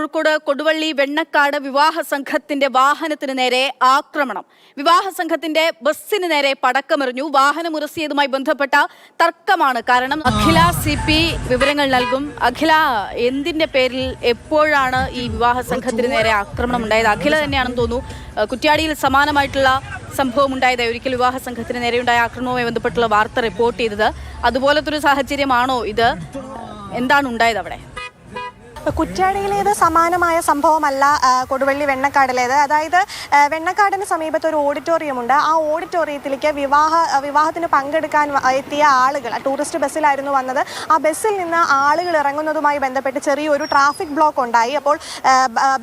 കോഴിക്കോട് കൊടുവള്ളി വെണ്ണക്കാട് വിവാഹ സംഘത്തിന്റെ വാഹനത്തിന് നേരെ ആക്രമണം. വിവാഹ സംഘത്തിന്റെ ബസ്സിന് നേരെ പടക്കമെറിഞ്ഞു. വാഹനം ഉരസിയതുമായി ബന്ധപ്പെട്ട തർക്കമാണ് കാരണം. അഖില CP വിവരങ്ങൾ നൽകും. അഖില, എന്തിന്റെ പേരിൽ എപ്പോഴാണ് ഈ വിവാഹ സംഘത്തിന് നേരെ ആക്രമണം ഉണ്ടായത്? അഖില തന്നെയാണെന്ന് തോന്നുന്നു കുറ്റ്യാടിയിൽ സമാനമായിട്ടുള്ള സംഭവം ഉണ്ടായത്. ഒരിക്കൽ വിവാഹ സംഘത്തിന് നേരെയുണ്ടായ ആക്രമണവുമായി ബന്ധപ്പെട്ടുള്ള വാർത്ത റിപ്പോർട്ട് ചെയ്തത്. അതുപോലത്തെ ഒരു സാഹചര്യമാണോ ഇത്? എന്താണ് ഉണ്ടായത് അവിടെ? കുറ്റ്യാടിയിലേത് സമാനമായ സംഭവമല്ല കൊടുവള്ളി വെണ്ണക്കാടിലേത്. അതായത് വെണ്ണക്കാടിന് സമീപത്ത് ഒരു ഓഡിറ്റോറിയം ഉണ്ട്. ആ ഓഡിറ്റോറിയത്തിലേക്ക് വിവാഹത്തിന് പങ്കെടുക്കാൻ എത്തിയ ആളുകൾ ടൂറിസ്റ്റ് ബസ്സിലായിരുന്നു വന്നത്. ആ ബസ്സിൽ നിന്ന് ആളുകൾ ഇറങ്ങുന്നതുമായി ബന്ധപ്പെട്ട് ചെറിയൊരു ട്രാഫിക് ബ്ലോക്ക് ഉണ്ടായി. അപ്പോൾ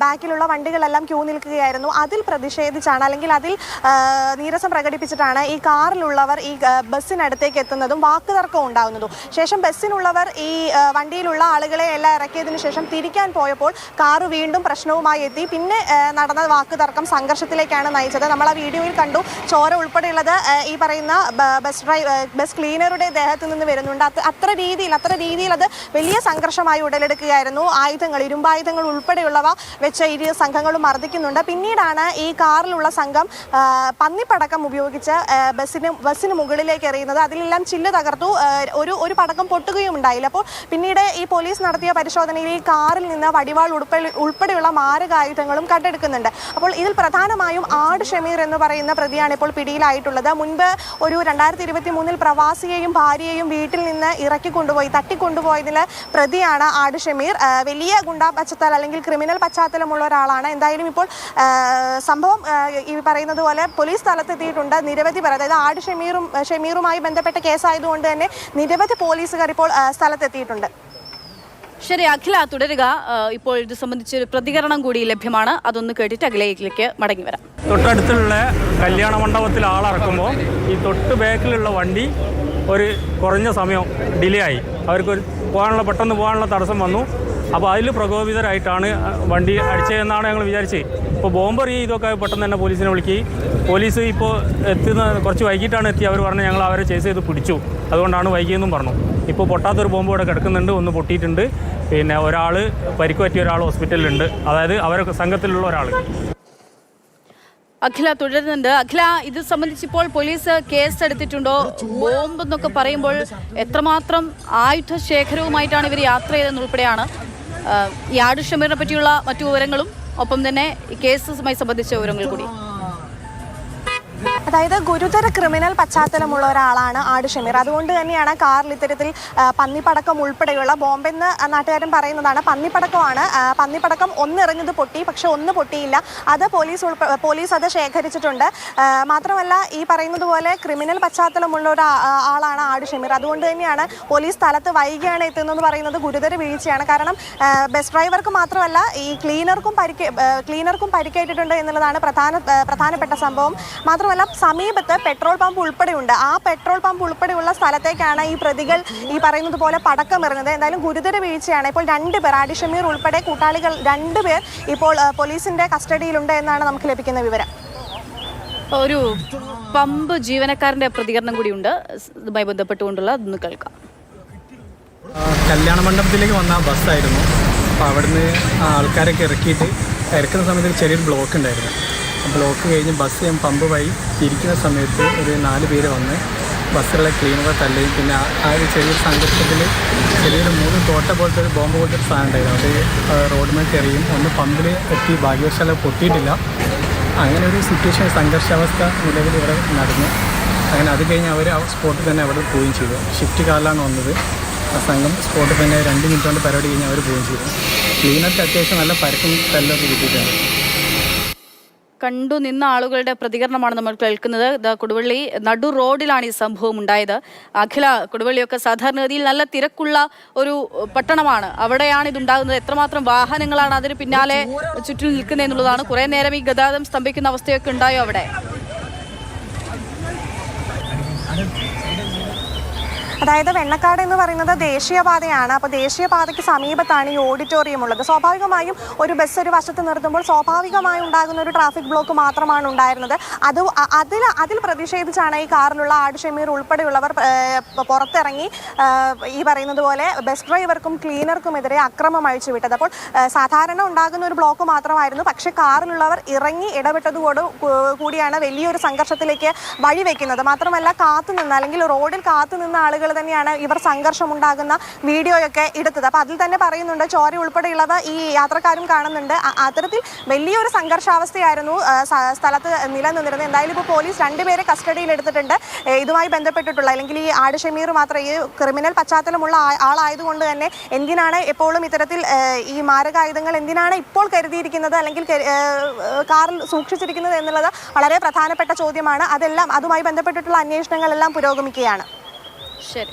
ബാക്കിലുള്ള വണ്ടികളെല്ലാം ക്യൂ നിൽക്കുകയായിരുന്നു. അതിൽ പ്രതിഷേധിച്ചാണ്, അല്ലെങ്കിൽ അതിൽ നീരസം പ്രകടിപ്പിച്ചിട്ടാണ് ഈ കാറിലുള്ളവർ ഈ ബസ്സിനടുത്തേക്ക് എത്തുന്നതും വാക്കുതർക്കം ഉണ്ടാകുന്നതും. ശേഷം ബസ്സിനുള്ളവർ ഈ വണ്ടിയിലുള്ള ആളുകളെ എല്ലാം ഇറക്കിയതിനു ശേഷം തിരിക്കാൻ പോയപ്പോൾ കാറ് വീണ്ടും പ്രശ്നവുമായി എത്തി. പിന്നെ നടന്ന വാക്കുതർക്കം സംഘർഷത്തിലേക്കാണ് നയിച്ചത്. നമ്മൾ ആ വീഡിയോയിൽ കണ്ടു, ചോര ഉൾപ്പെടെയുള്ളത് ഈ പറയുന്ന ബസ് ക്ലീനറുടെ ദേഹത്ത് നിന്ന് വരുന്നുണ്ട്. അത്ര രീതിയിൽ അത് വലിയ സംഘർഷമായി ഉടലെടുക്കുകയായിരുന്നു. ഇരുമ്പായുധങ്ങൾ ഉൾപ്പെടെയുള്ളവ വെച്ച് ഇരു സംഘങ്ങളും മർദ്ദിക്കുന്നുണ്ട്. പിന്നീടാണ് ഈ കാറിലുള്ള സംഘം പന്നിപ്പടക്കം ഉപയോഗിച്ച് ബസ്സിന് മുകളിലേക്ക് എറിയുന്നത്. അതിലെല്ലാം ചില്ല് തകർത്തു. ഒരു പടക്കം പൊട്ടുകയും ഉണ്ടായില്ല. അപ്പോൾ പിന്നീട് ഈ പോലീസ് നടത്തിയ പരിശോധനയിൽ ഈ കാറിൽ നിന്ന് വടിവാൾ ഉൾപ്പെടെയുള്ള മാരകായുധങ്ങളും കണ്ടെടുക്കുന്നുണ്ട്. അപ്പോൾ ഇതിൽ പ്രധാനമായും ആട് ഷമീർ എന്ന് പറയുന്ന പ്രതിയാണ് ഇപ്പോൾ പിടിയിലായിട്ടുള്ളത്. മുൻപ് ഒരു 2023 പ്രവാസിയെയും ഭാര്യയെയും വീട്ടിൽ നിന്ന് തട്ടിക്കൊണ്ടുപോയതിൽ പ്രതിയാണ് ആട് ഷമീർ. വലിയ ഗുണ്ടാ പശ്ചാത്തലം അല്ലെങ്കിൽ ക്രിമിനൽ പശ്ചാത്തലമുള്ള ഒരാളാണ്. എന്തായാലും ഇപ്പോൾ സംഭവം ഈ പറയുന്നത് പോലെ പോലീസ് സ്ഥലത്തെത്തിയിട്ടുണ്ട്. നിരവധി പേർ, അതായത് ആട് ഷമീറുമായി ബന്ധപ്പെട്ട കേസായതുകൊണ്ട് തന്നെ നിരവധി പോലീസുകാർ ഇപ്പോൾ സ്ഥലത്തെത്തിയിട്ടുണ്ട്. ശരി അഖില, തുടരുക. ഇപ്പോൾ ഇത് സംബന്ധിച്ചൊരു പ്രതികരണം കൂടി ലഭ്യമാണ്. അതൊന്ന് കേട്ടിട്ട് അഖിലയിലേക്ക് മടങ്ങി വരാം. തൊട്ടടുത്തുള്ള കല്യാണ മണ്ഡപത്തിൽ ആളിറക്കുമ്പോൾ ഈ തൊട്ട് ബാക്കിലുള്ള വണ്ടി ഒരു കുറഞ്ഞ സമയം ഡിലേ ആയി. അവർക്ക് പെട്ടെന്ന് പോകാനുള്ള തടസ്സം വന്നു. അപ്പോൾ അതിൽ പ്രകോപിതരായിട്ടാണ് വണ്ടി അടിച്ചതെന്നാണ് ഞങ്ങൾ വിചാരിച്ചത്. ഇപ്പോൾ ബോംബെറി ഇതൊക്കെ പെട്ടെന്ന് തന്നെ പോലീസിനെ വിളിക്കുകയും പോലീസ് ഇപ്പോൾ കുറച്ച് വൈകിട്ടാണ് എത്തി. അവർ പറഞ്ഞ് ഞങ്ങൾ അവരെ ചേസ് ചെയ്ത് പിടിച്ചു, അതുകൊണ്ടാണ് വൈകിയെന്നും പറഞ്ഞു. ഇപ്പോൾ പൊട്ടാത്തൊരു ബോംബ് ഇവിടെ കിടക്കുന്നുണ്ട്, ഒന്ന് പൊട്ടിയിട്ടുണ്ട്. പിന്നെ പരിക്ക് പറ്റിയ ഒരാൾ ഹോസ്പിറ്റലിലുണ്ട്, അതായത് അവരുടെ സംഘത്തിലുള്ള ഒരാൾ. അഖില തുടരുന്നുണ്ട്. അഖില, ഇത് സംബന്ധിച്ചിപ്പോൾ പോലീസ് കേസ് എടുത്തിട്ടുണ്ടോ? ബോംബ് എന്നൊക്കെ പറയുമ്പോൾ എത്രമാത്രം ആയുധ ശേഖരവുമായിട്ടാണ് ഇവർ യാത്ര ചെയ്തതെന്നുൾപ്പെടെയാണ് ഈ ആട് ഷമീറിനെ പറ്റിയുള്ള മറ്റു വിവരങ്ങളും ഒപ്പം തന്നെ ഈ കേസുമായി സംബന്ധിച്ച വിവരങ്ങൾ കൂടി. അതായത് ഗുരുതര ക്രിമിനൽ പശ്ചാത്തലമുള്ള ഒരാളാണ് ആട് ഷമീർ. അതുകൊണ്ട് തന്നെയാണ് കാറിൽ ഇത്തരത്തിൽ പന്നിപ്പടക്കം ഉൾപ്പെടെയുള്ള ബോംബെന്ന് നാട്ടുകാരൻ പറയുന്നതാണ്. പന്നിപ്പടക്കമാണ്. പന്നിപ്പടക്കം ഒന്നെറിഞ്ഞത് പൊട്ടി, പക്ഷെ ഒന്ന് പൊട്ടിയില്ല. അത് പോലീസ് അത് ശേഖരിച്ചിട്ടുണ്ട്. മാത്രമല്ല ഈ പറയുന്നത് പോലെ ക്രിമിനൽ പശ്ചാത്തലമുള്ള ഒരാളാണ് ആട് ഷമീർ. അതുകൊണ്ട് തന്നെയാണ് പോലീസ് സ്ഥലത്ത് വൈകിയാണ് എത്തുന്നതെന്ന് പറയുന്നത് ഗുരുതര വീഴ്ചയാണ്. കാരണം ബസ് ഡ്രൈവർക്ക് മാത്രമല്ല ഈ ക്ലീനർക്കും പരിക്കേറ്റിട്ടുണ്ട് എന്നുള്ളതാണ് പ്രധാനപ്പെട്ട സംഭവം. മാത്രമല്ല സമീപത്ത് പെട്രോൾ പമ്പ് ഉൾപ്പെടെയുണ്ട്. ആ പെട്രോൾ പമ്പ് ഉൾപ്പെടെയുള്ള സ്ഥലത്തേക്കാണ് ഈ പ്രതികൾ ഈ പറയുന്നത് പോലെ പടക്കമെറിഞ്ഞത്. എന്തായാലും ഗുരുതര വീഴ്ചയാണ്. ഇപ്പോൾ 2 പേർ, ആട് ഷമീർ ഉൾപ്പെടെ കൂട്ടാളികൾ 2 പേർ ഇപ്പോൾ പോലീസിന്റെ കസ്റ്റഡിയിലുണ്ട് എന്നാണ് നമുക്ക് ലഭിക്കുന്ന വിവരം. ഒരു പമ്പ് ജീവനക്കാരന്റെ പ്രതികരണം കൂടിയുണ്ട് ഇതുമായി ബന്ധപ്പെട്ടുകൊണ്ടുള്ള. അതൊന്ന് കേൾക്കാം. കല്യാണ മണ്ഡപത്തിലേക്ക് വന്ന ബസ്സായിരുന്നു. അപ്പോൾ അവിടുന്ന് ആൾക്കാരൊക്കെ ഇറക്കുന്ന സമയത്ത് ചെറിയൊരു ബ്ലോക്ക് ഉണ്ടായിരുന്നു. ബ്ലോക്ക് കഴിഞ്ഞ് ബസ് പമ്പ് വഴി തിരിക്കുന്ന സമയത്ത് ഒരു 4 പേര് വന്ന് ബസ്സുകളെ ക്ലീനറെ തള്ളുകയും പിന്നെ ആ ഒരു ചെറിയൊരു സംഘർഷത്തിൽ ചെറിയൊരു 3 തോട്ട പോലത്തെ ഒരു ബോംബ് പോലത്തെ ഒരു സാധനം ഉണ്ടായിരുന്നു. അത് റോഡിന്മേൽ കയറിയും ഒന്ന് പമ്പിൽ എത്തി, ഭാഗ്യവശാൽ പൊട്ടിയിട്ടില്ല. അങ്ങനെ ഒരു സിറ്റുവേഷൻ, സംഘർഷാവസ്ഥ നിലവിൽ ഇവിടെ നടന്നു. അങ്ങനെ അത് കഴിഞ്ഞ് അവർ ആ സ്പോട്ടിൽ തന്നെ അവിടെ പോവുകയും ചെയ്തു. ഷിഫ്റ്റ് കാറിലാണ് വന്നത്. ആ സംഘം സ്പോട്ടിൽ തന്നെ 2 മിനിറ്റ് കൊണ്ട് പരിപാടി കഴിഞ്ഞ് അവർ പോവുകയും ചെയ്തു. ക്ലീനർക്ക് അത്യാവശ്യം നല്ല പരക്കും തല്ലൊക്കെ കിട്ടിയിട്ടുണ്ട്. കണ്ടു നിന്ന ആളുകളുടെ പ്രതികരണമാണ് നമ്മൾ കേൾക്കുന്നത്. കൊടുവള്ളി നടു റോഡിലാണ് ഈ സംഭവം ഉണ്ടായത്. അഖില, കൊടുവള്ളിയൊക്കെ സാധാരണഗതിയിൽ നല്ല തിരക്കുള്ള ഒരു പട്ടണമാണ്. അവിടെയാണ് ഇതുണ്ടാകുന്നത്. എത്രമാത്രം വാഹനങ്ങളാണ് അതിന് പിന്നാലെ ചുറ്റും നിൽക്കുന്നത് എന്നുള്ളതാണ്. കുറേ നേരം ഈ ഗതാഗതം സ്തംഭിക്കുന്ന അവസ്ഥയൊക്കെ ഉണ്ടായോ അവിടെ? അതായത് വെണ്ണക്കാട് എന്ന് പറയുന്നത് ദേശീയപാതയാണ്. അപ്പോൾ ദേശീയപാതയ്ക്ക് സമീപത്താണ് ഈ ഓഡിറ്റോറിയം ഉള്ളത്. സ്വാഭാവികമായും ഒരു ബസ് ഒരു വശത്ത് നിർത്തുമ്പോൾ സ്വാഭാവികമായും ഉണ്ടാകുന്ന ഒരു ട്രാഫിക് ബ്ലോക്ക് മാത്രമാണ് ഉണ്ടായിരുന്നത്. അതിൽ പ്രതിഷേധിച്ചാണ് ഈ കാറിലുള്ള ആട് ഷമീർ ഉൾപ്പെടെയുള്ളവർ പുറത്തിറങ്ങി ഈ പറയുന്നത് പോലെ ബസ് ഡ്രൈവർക്കും ക്ലീനർക്കുമെതിരെ അക്രമം അഴിച്ചുവിട്ടത്. അപ്പോൾ സാധാരണ ഉണ്ടാകുന്ന ഒരു ബ്ലോക്ക് മാത്രമായിരുന്നു, പക്ഷേ കാറിലുള്ളവർ ഇറങ്ങി ഇടപെട്ടതോട് കൂടിയാണ് വലിയൊരു സംഘർഷത്തിലേക്ക് വഴിവെക്കുന്നത്. മാത്രമല്ല കാത്തുനിന്ന് അല്ലെങ്കിൽ റോഡിൽ കാത്തുനിന്ന ആളുകൾ തന്നെയാണ് ഇവർ സംഘർഷമുണ്ടാകുന്ന വീഡിയോയൊക്കെ എടുത്തത്. അപ്പോൾ അതിൽ തന്നെ പറയുന്നുണ്ട് ചോര ഉൾപ്പെടെയുള്ളവ ഈ യാത്രക്കാരും കാണുന്നുണ്ട്. അത്തരത്തിൽ വലിയൊരു സംഘർഷാവസ്ഥയായിരുന്നു സ്ഥലത്ത് നിലനിന്നിരുന്നത്. എന്തായാലും ഇപ്പോൾ പോലീസ് 2 പേരെ കസ്റ്റഡിയിൽ എടുത്തിട്ടുണ്ട്. ഇതുമായി ബന്ധപ്പെട്ടിട്ടുള്ള അല്ലെങ്കിൽ ഈ ആട് ഷമീർ മാത്രം ഈ ക്രിമിനൽ പശ്ചാത്തലമുള്ള ആളായതുകൊണ്ട് തന്നെ എന്തിനാണ് എപ്പോഴും ഇത്തരത്തിൽ ഈ മാരകായുധങ്ങൾ എന്തിനാണ് ഇപ്പോൾ കരുതിയിരിക്കുന്നത് അല്ലെങ്കിൽ കാറിൽ സൂക്ഷിച്ചിരിക്കുന്നത് എന്നുള്ളത് വളരെ പ്രധാനപ്പെട്ട ചോദ്യമാണ്. അതുമായി ബന്ധപ്പെട്ടിട്ടുള്ള അന്വേഷണങ്ങളെല്ലാം പുരോഗമിക്കുകയാണ്. ശരി.